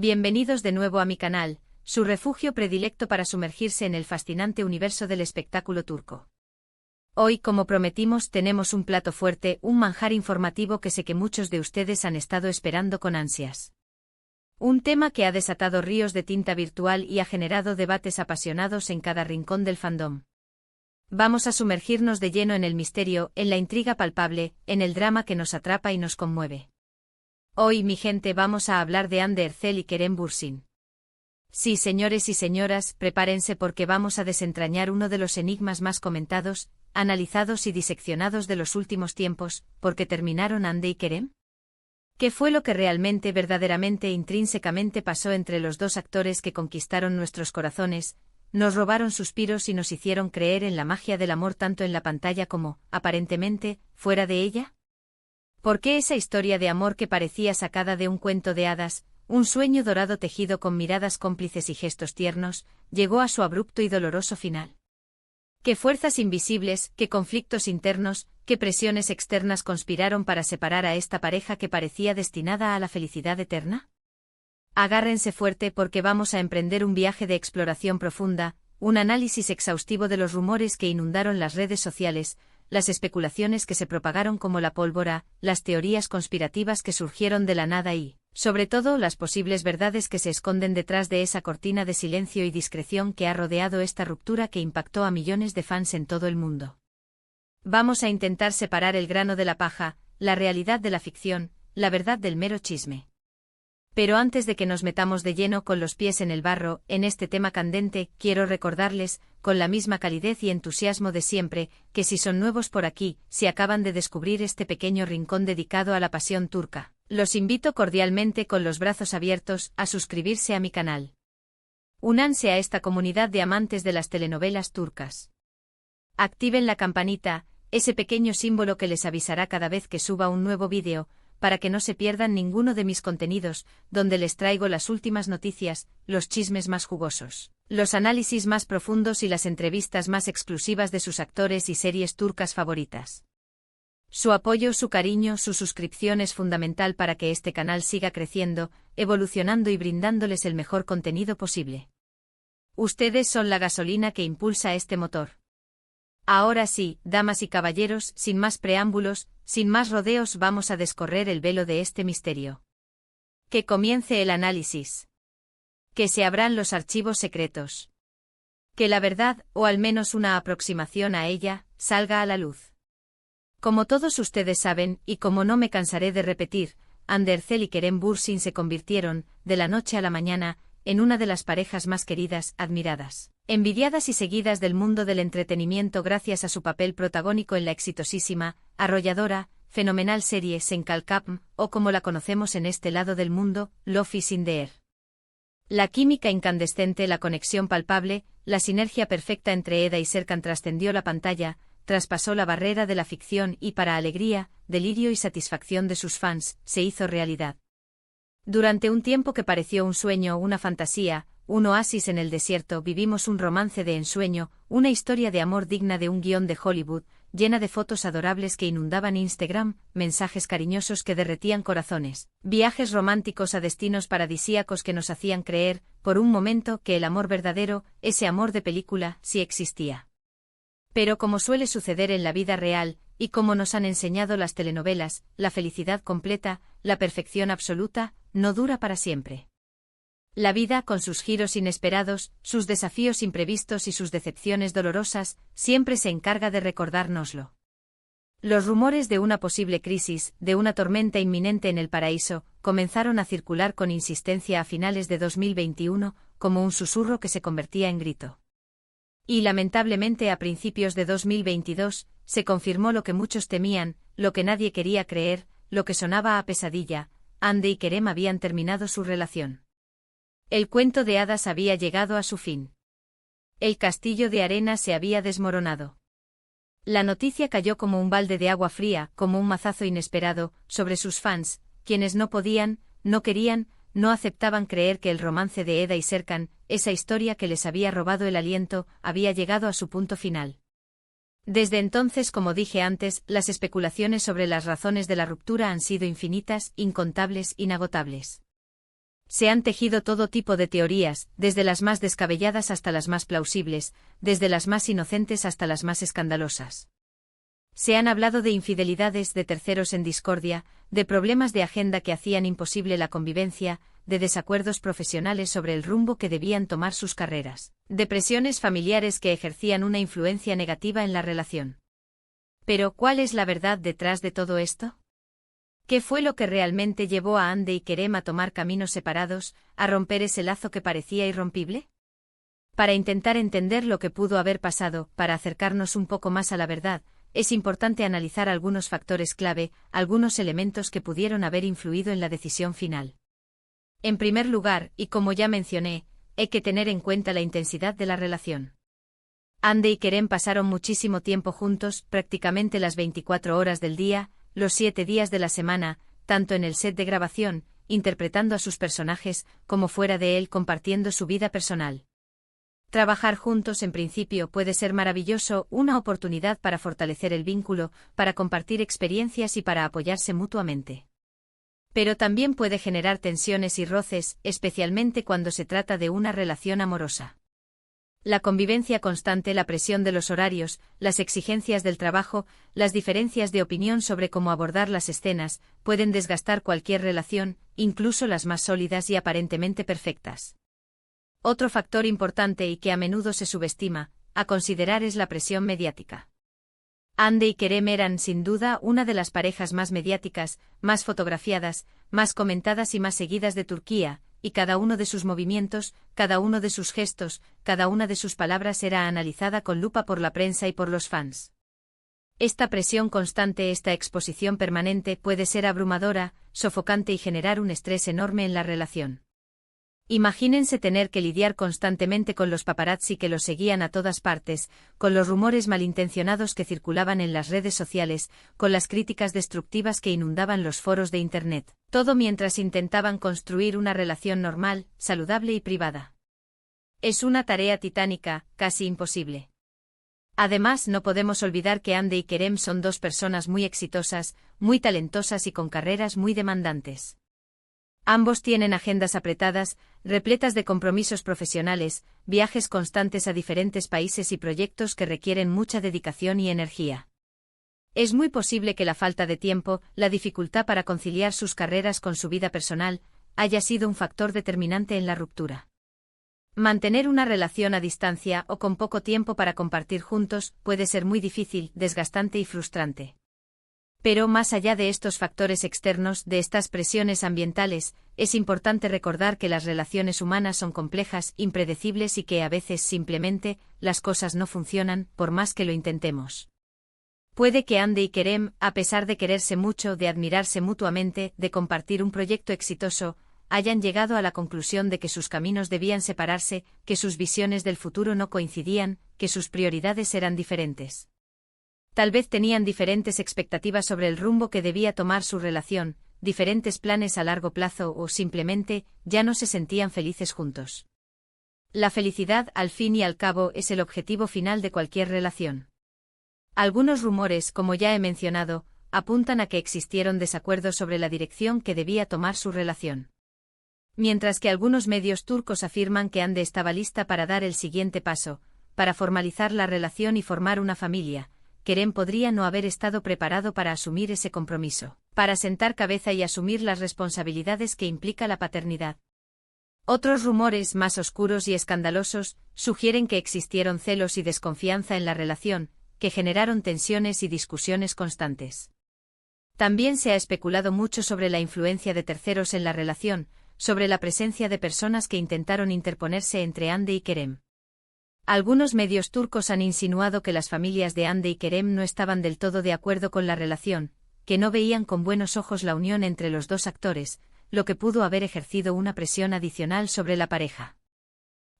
Bienvenidos de nuevo a mi canal, su refugio predilecto para sumergirse en el fascinante universo del espectáculo turco. Hoy, como prometimos, tenemos un plato fuerte, un manjar informativo que sé que muchos de ustedes han estado esperando con ansias. Un tema que ha desatado ríos de tinta virtual y ha generado debates apasionados en cada rincón del fandom. Vamos a sumergirnos de lleno en el misterio, en la intriga palpable, en el drama que nos atrapa y nos conmueve. Hoy, mi gente, vamos a hablar de Hande Erçel y Kerem Bürsin. Sí, señores y señoras, prepárense porque vamos a desentrañar uno de los enigmas más comentados, analizados y diseccionados de los últimos tiempos. ¿Por qué terminaron Hande y Kerem? ¿Qué fue lo que realmente, verdaderamente, intrínsecamente pasó entre los dos actores que conquistaron nuestros corazones, nos robaron suspiros y nos hicieron creer en la magia del amor tanto en la pantalla como, aparentemente, fuera de ella? ¿Por qué esa historia de amor que parecía sacada de un cuento de hadas, un sueño dorado tejido con miradas cómplices y gestos tiernos, llegó a su abrupto y doloroso final? ¿Qué fuerzas invisibles, qué conflictos internos, qué presiones externas conspiraron para separar a esta pareja que parecía destinada a la felicidad eterna? Agárrense fuerte porque vamos a emprender un viaje de exploración profunda, un análisis exhaustivo de los rumores que inundaron las redes sociales, las especulaciones que se propagaron como la pólvora, las teorías conspirativas que surgieron de la nada y, sobre todo, las posibles verdades que se esconden detrás de esa cortina de silencio y discreción que ha rodeado esta ruptura que impactó a millones de fans en todo el mundo. Vamos a intentar separar el grano de la paja, la realidad de la ficción, la verdad del mero chisme. Pero antes de que nos metamos de lleno con los pies en el barro, en este tema candente, quiero recordarles, con la misma calidez y entusiasmo de siempre, que si son nuevos por aquí, si acaban de descubrir este pequeño rincón dedicado a la pasión turca, los invito cordialmente con los brazos abiertos a suscribirse a mi canal. Únanse a esta comunidad de amantes de las telenovelas turcas. Activen la campanita, ese pequeño símbolo que les avisará cada vez que suba un nuevo vídeo, para que no se pierdan ninguno de mis contenidos, donde les traigo las últimas noticias, los chismes más jugosos, los análisis más profundos y las entrevistas más exclusivas de sus actores y series turcas favoritas. Su apoyo, su cariño, su suscripción es fundamental para que este canal siga creciendo, evolucionando y brindándoles el mejor contenido posible. Ustedes son la gasolina que impulsa este motor. Ahora sí, damas y caballeros, sin más preámbulos, sin más rodeos, vamos a descorrer el velo de este misterio. Que comience el análisis. Que se abran los archivos secretos. Que la verdad, o al menos una aproximación a ella, salga a la luz. Como todos ustedes saben, y como no me cansaré de repetir, Hande Erçel y Kerem Bürsin se convirtieron, de la noche a la mañana, en una de las parejas más queridas, admiradas, envidiadas y seguidas del mundo del entretenimiento gracias a su papel protagónico en la exitosísima, arrolladora, fenomenal serie Sen Kalkapm, o como la conocemos en este lado del mundo, Love is in the air. La química incandescente, la conexión palpable, la sinergia perfecta entre Eda y Serkan trascendió la pantalla, traspasó la barrera de la ficción y, para alegría, delirio y satisfacción de sus fans, se hizo realidad. Durante un tiempo que pareció un sueño, una fantasía, un oasis en el desierto, vivimos un romance de ensueño, una historia de amor digna de un guión de Hollywood, llena de fotos adorables que inundaban Instagram, mensajes cariñosos que derretían corazones, viajes románticos a destinos paradisíacos que nos hacían creer, por un momento, que el amor verdadero, ese amor de película, sí existía. Pero como suele suceder en la vida real, y como nos han enseñado las telenovelas, la felicidad completa, la perfección absoluta, no dura para siempre. La vida, con sus giros inesperados, sus desafíos imprevistos y sus decepciones dolorosas, siempre se encarga de recordárnoslo. Los rumores de una posible crisis, de una tormenta inminente en el paraíso, comenzaron a circular con insistencia a finales de 2021, como un susurro que se convertía en grito. Y lamentablemente a principios de 2022, se confirmó lo que muchos temían, lo que nadie quería creer, lo que sonaba a pesadilla: Hande y Kerem habían terminado su relación. El cuento de hadas había llegado a su fin. El castillo de arena se había desmoronado. La noticia cayó como un balde de agua fría, como un mazazo inesperado, sobre sus fans, quienes no podían, no querían, no aceptaban creer que el romance de Eda y Serkan, esa historia que les había robado el aliento, había llegado a su punto final. Desde entonces, como dije antes, las especulaciones sobre las razones de la ruptura han sido infinitas, incontables, inagotables. Se han tejido todo tipo de teorías, desde las más descabelladas hasta las más plausibles, desde las más inocentes hasta las más escandalosas. Se han hablado de infidelidades de terceros en discordia, de problemas de agenda que hacían imposible la convivencia, de desacuerdos profesionales sobre el rumbo que debían tomar sus carreras, de presiones familiares que ejercían una influencia negativa en la relación. Pero, ¿cuál es la verdad detrás de todo esto? ¿Qué fue lo que realmente llevó a Hande y Kerem a tomar caminos separados, a romper ese lazo que parecía irrompible? Para intentar entender lo que pudo haber pasado, para acercarnos un poco más a la verdad, es importante analizar algunos factores clave, algunos elementos que pudieron haber influido en la decisión final. En primer lugar, y como ya mencioné, hay que tener en cuenta la intensidad de la relación. Hande y Kerem pasaron muchísimo tiempo juntos, prácticamente las 24 horas del día, los 7 días de la semana, tanto en el set de grabación, interpretando a sus personajes, como fuera de él compartiendo su vida personal. Trabajar juntos en principio puede ser maravilloso, una oportunidad para fortalecer el vínculo, para compartir experiencias y para apoyarse mutuamente. Pero también puede generar tensiones y roces, especialmente cuando se trata de una relación amorosa. La convivencia constante, la presión de los horarios, las exigencias del trabajo, las diferencias de opinión sobre cómo abordar las escenas, pueden desgastar cualquier relación, incluso las más sólidas y aparentemente perfectas. Otro factor importante y que a menudo se subestima, a considerar es la presión mediática. Hande y Kerem eran, sin duda, una de las parejas más mediáticas, más fotografiadas, más comentadas y más seguidas de Turquía, y cada uno de sus movimientos, cada uno de sus gestos, cada una de sus palabras era analizada con lupa por la prensa y por los fans. Esta presión constante, esta exposición permanente puede ser abrumadora, sofocante y generar un estrés enorme en la relación. Imagínense tener que lidiar constantemente con los paparazzi que los seguían a todas partes, con los rumores malintencionados que circulaban en las redes sociales, con las críticas destructivas que inundaban los foros de Internet, todo mientras intentaban construir una relación normal, saludable y privada. Es una tarea titánica, casi imposible. Además, no podemos olvidar que Hande y Kerem son dos personas muy exitosas, muy talentosas y con carreras muy demandantes. Ambos tienen agendas apretadas, repletas de compromisos profesionales, viajes constantes a diferentes países y proyectos que requieren mucha dedicación y energía. Es muy posible que la falta de tiempo, la dificultad para conciliar sus carreras con su vida personal, haya sido un factor determinante en la ruptura. Mantener una relación a distancia o con poco tiempo para compartir juntos puede ser muy difícil, desgastante y frustrante. Pero más allá de estos factores externos, de estas presiones ambientales, es importante recordar que las relaciones humanas son complejas, impredecibles y que a veces simplemente, las cosas no funcionan, por más que lo intentemos. Puede que Hande y Kerem, a pesar de quererse mucho, de admirarse mutuamente, de compartir un proyecto exitoso, hayan llegado a la conclusión de que sus caminos debían separarse, que sus visiones del futuro no coincidían, que sus prioridades eran diferentes. Tal vez tenían diferentes expectativas sobre el rumbo que debía tomar su relación, diferentes planes a largo plazo o simplemente ya no se sentían felices juntos. La felicidad, al fin y al cabo, es el objetivo final de cualquier relación. Algunos rumores, como ya he mencionado, apuntan a que existieron desacuerdos sobre la dirección que debía tomar su relación. Mientras que algunos medios turcos afirman que Hande estaba lista para dar el siguiente paso, para formalizar la relación y formar una familia, Kerem podría no haber estado preparado para asumir ese compromiso, para sentar cabeza y asumir las responsabilidades que implica la paternidad. Otros rumores, más oscuros y escandalosos, sugieren que existieron celos y desconfianza en la relación, que generaron tensiones y discusiones constantes. También se ha especulado mucho sobre la influencia de terceros en la relación, sobre la presencia de personas que intentaron interponerse entre Hande y Kerem. Algunos medios turcos han insinuado que las familias de Hande y Kerem no estaban del todo de acuerdo con la relación, que no veían con buenos ojos la unión entre los dos actores, lo que pudo haber ejercido una presión adicional sobre la pareja.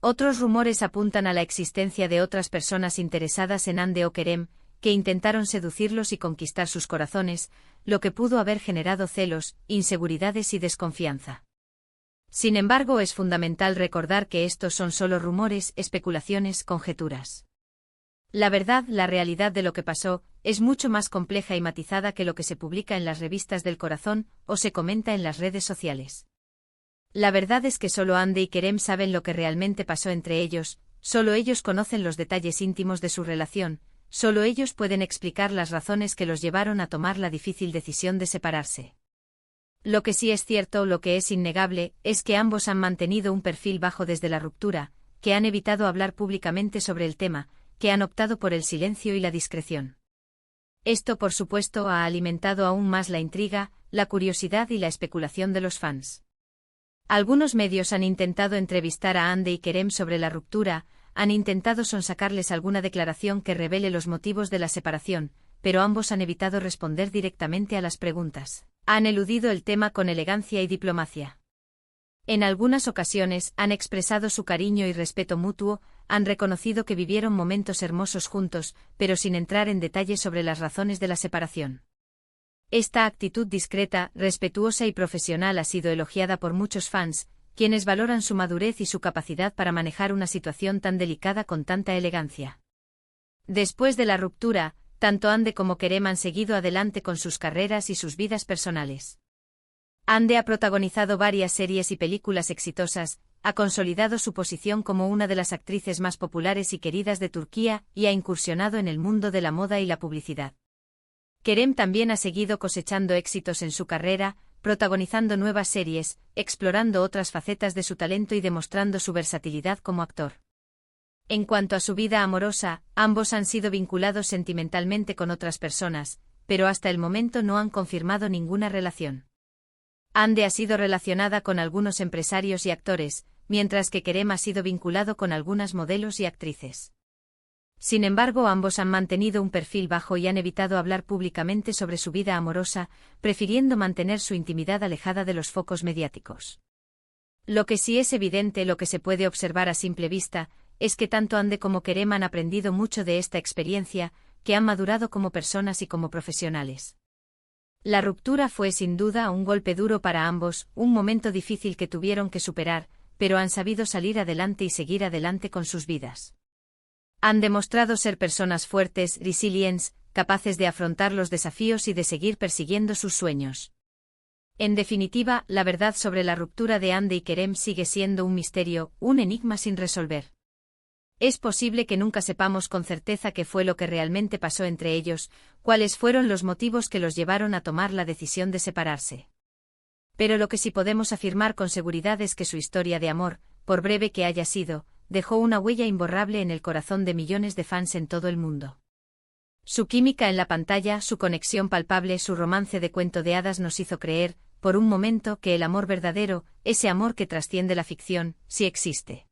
Otros rumores apuntan a la existencia de otras personas interesadas en Hande o Kerem, que intentaron seducirlos y conquistar sus corazones, lo que pudo haber generado celos, inseguridades y desconfianza. Sin embargo, es fundamental recordar que estos son solo rumores, especulaciones, conjeturas. La verdad, la realidad de lo que pasó, es mucho más compleja y matizada que lo que se publica en las revistas del corazón o se comenta en las redes sociales. La verdad es que solo Ande y Kerem saben lo que realmente pasó entre ellos, solo ellos conocen los detalles íntimos de su relación, solo ellos pueden explicar las razones que los llevaron a tomar la difícil decisión de separarse. Lo que sí es cierto, lo que es innegable, es que ambos han mantenido un perfil bajo desde la ruptura, que han evitado hablar públicamente sobre el tema, que han optado por el silencio y la discreción. Esto, por supuesto, ha alimentado aún más la intriga, la curiosidad y la especulación de los fans. Algunos medios han intentado entrevistar a Ande y Kerem sobre la ruptura, han intentado sonsacarles alguna declaración que revele los motivos de la separación, pero ambos han evitado responder directamente a las preguntas. Han eludido el tema con elegancia y diplomacia. En algunas ocasiones han expresado su cariño y respeto mutuo, han reconocido que vivieron momentos hermosos juntos, pero sin entrar en detalles sobre las razones de la separación. Esta actitud discreta, respetuosa y profesional ha sido elogiada por muchos fans, quienes valoran su madurez y su capacidad para manejar una situación tan delicada con tanta elegancia. Después de la ruptura, tanto Ande como Kerem han seguido adelante con sus carreras y sus vidas personales. Ande ha protagonizado varias series y películas exitosas, ha consolidado su posición como una de las actrices más populares y queridas de Turquía y ha incursionado en el mundo de la moda y la publicidad. Kerem también ha seguido cosechando éxitos en su carrera, protagonizando nuevas series, explorando otras facetas de su talento y demostrando su versatilidad como actor. En cuanto a su vida amorosa, ambos han sido vinculados sentimentalmente con otras personas, pero hasta el momento no han confirmado ninguna relación. Ande ha sido relacionada con algunos empresarios y actores, mientras que Kerem ha sido vinculado con algunas modelos y actrices. Sin embargo, ambos han mantenido un perfil bajo y han evitado hablar públicamente sobre su vida amorosa, prefiriendo mantener su intimidad alejada de los focos mediáticos. Lo que sí es evidente, lo que se puede observar a simple vista, es que tanto Ande como Kerem han aprendido mucho de esta experiencia, que han madurado como personas y como profesionales. La ruptura fue sin duda un golpe duro para ambos, un momento difícil que tuvieron que superar, pero han sabido salir adelante y seguir adelante con sus vidas. Han demostrado ser personas fuertes, resilientes, capaces de afrontar los desafíos y de seguir persiguiendo sus sueños. En definitiva, la verdad sobre la ruptura de Ande y Kerem sigue siendo un misterio, un enigma sin resolver. Es posible que nunca sepamos con certeza qué fue lo que realmente pasó entre ellos, cuáles fueron los motivos que los llevaron a tomar la decisión de separarse. Pero lo que sí podemos afirmar con seguridad es que su historia de amor, por breve que haya sido, dejó una huella imborrable en el corazón de millones de fans en todo el mundo. Su química en la pantalla, su conexión palpable, su romance de cuento de hadas nos hizo creer, por un momento, que el amor verdadero, ese amor que trasciende la ficción, sí existe.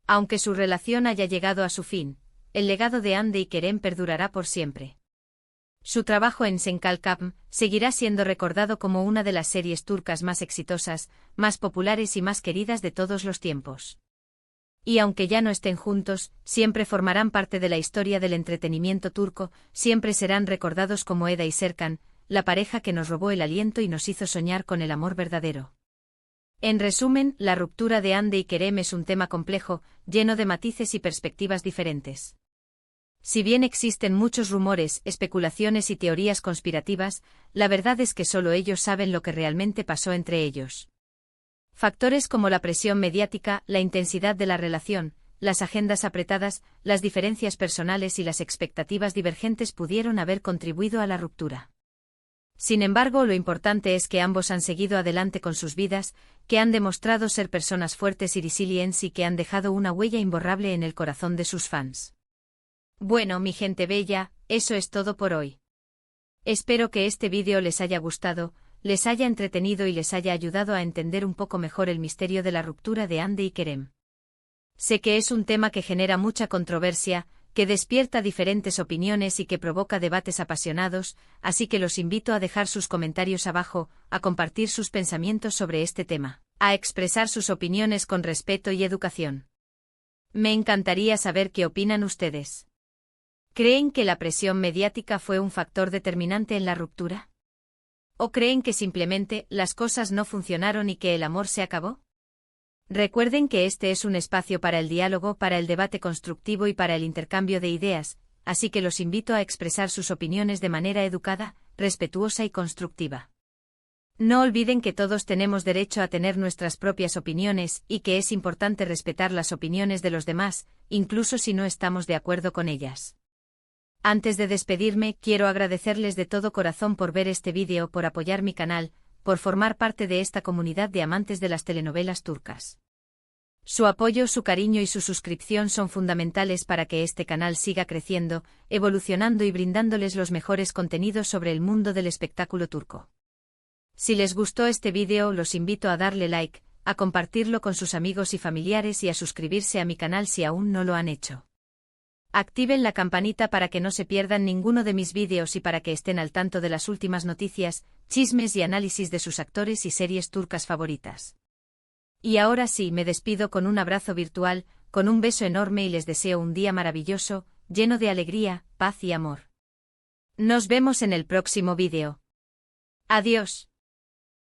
Aunque su relación haya llegado a su fin, el legado de Ande y Kerem perdurará por siempre. Su trabajo en Senkalkam seguirá siendo recordado como una de las series turcas más exitosas, más populares y más queridas de todos los tiempos. Y aunque ya no estén juntos, siempre formarán parte de la historia del entretenimiento turco, siempre serán recordados como Eda y Serkan, la pareja que nos robó el aliento y nos hizo soñar con el amor verdadero. En resumen, la ruptura de Ande y Kerem es un tema complejo, lleno de matices y perspectivas diferentes. Si bien existen muchos rumores, especulaciones y teorías conspirativas, la verdad es que solo ellos saben lo que realmente pasó entre ellos. Factores como la presión mediática, la intensidad de la relación, las agendas apretadas, las diferencias personales y las expectativas divergentes pudieron haber contribuido a la ruptura. Sin embargo, lo importante es que ambos han seguido adelante con sus vidas, que han demostrado ser personas fuertes y resilientes y que han dejado una huella imborrable en el corazón de sus fans. Bueno, mi gente bella, eso es todo por hoy. Espero que este vídeo les haya gustado, les haya entretenido y les haya ayudado a entender un poco mejor el misterio de la ruptura de Ande y Kerem. Sé que es un tema que genera mucha controversia, que despierta diferentes opiniones y que provoca debates apasionados, así que los invito a dejar sus comentarios abajo, a compartir sus pensamientos sobre este tema, a expresar sus opiniones con respeto y educación. Me encantaría saber qué opinan ustedes. ¿Creen que la presión mediática fue un factor determinante en la ruptura? ¿O creen que simplemente las cosas no funcionaron y que el amor se acabó? Recuerden que este es un espacio para el diálogo, para el debate constructivo y para el intercambio de ideas, así que los invito a expresar sus opiniones de manera educada, respetuosa y constructiva. No olviden que todos tenemos derecho a tener nuestras propias opiniones y que es importante respetar las opiniones de los demás, incluso si no estamos de acuerdo con ellas. Antes de despedirme, quiero agradecerles de todo corazón por ver este vídeo, por apoyar mi canal, por formar parte de esta comunidad de amantes de las telenovelas turcas. Su apoyo, su cariño y su suscripción son fundamentales para que este canal siga creciendo, evolucionando y brindándoles los mejores contenidos sobre el mundo del espectáculo turco. Si les gustó este vídeo, los invito a darle like, a compartirlo con sus amigos y familiares y a suscribirse a mi canal si aún no lo han hecho. Activen la campanita para que no se pierdan ninguno de mis vídeos y para que estén al tanto de las últimas noticias, chismes y análisis de sus actores y series turcas favoritas. Y ahora sí, me despido con un abrazo virtual, con un beso enorme y les deseo un día maravilloso, lleno de alegría, paz y amor. Nos vemos en el próximo vídeo. Adiós.